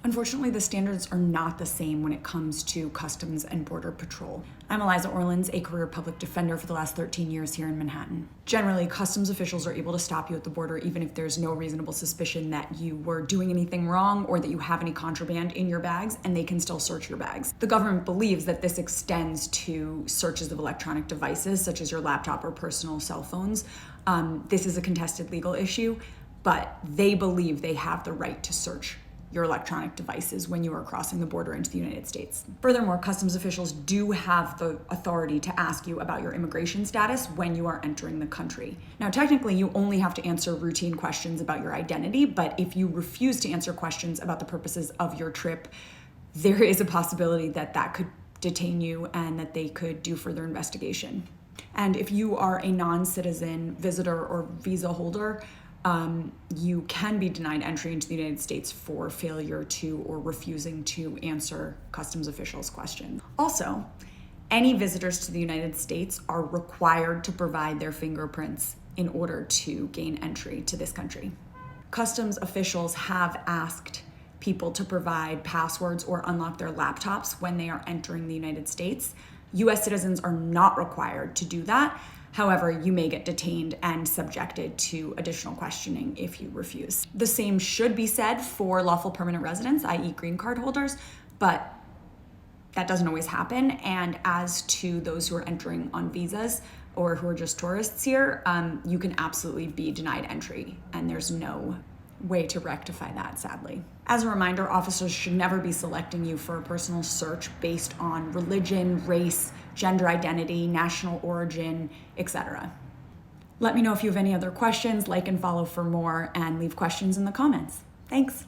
Unfortunately, the standards are not the same when it comes to Customs and Border Patrol. I'm Eliza Orlins, a career public defender for the last 13 years here in Manhattan. Generally, customs officials are able to stop you at the border even if there's no reasonable suspicion that you were doing anything wrong or that you have any contraband in your bags, and they can still search your bags. The government believes that this extends to searches of electronic devices, such as your laptop or personal cell phones. This is a contested legal issue, but they believe they have the right to search your electronic devices when you are crossing the border into the United States. Furthermore, customs officials do have the authority to ask you about your immigration status when you are entering the country. Now, technically, you only have to answer routine questions about your identity, but if you refuse to answer questions about the purposes of your trip, there is a possibility that that could detain you and that they could do further investigation. And if you are a non-citizen visitor or visa holder, you can be denied entry into the United States for failure to or refusing to answer customs officials' questions. Also, any visitors to the United States are required to provide their fingerprints in order to gain entry to this country. Customs officials have asked people to provide passwords or unlock their laptops when they are entering the United States. U.S. citizens are not required to do that. However, you may get detained and subjected to additional questioning if you refuse. The same should be said for lawful permanent residents, i.e. green card holders, but that doesn't always happen. And as to those who are entering on visas or who are just tourists here, you can absolutely be denied entry, and there's no way to rectify that, sadly. As a reminder, officers should never be selecting you for a personal search based on religion, race, gender identity, national origin, etc. Let me know if you have any other questions, like and follow for more, and leave questions in the comments. Thanks.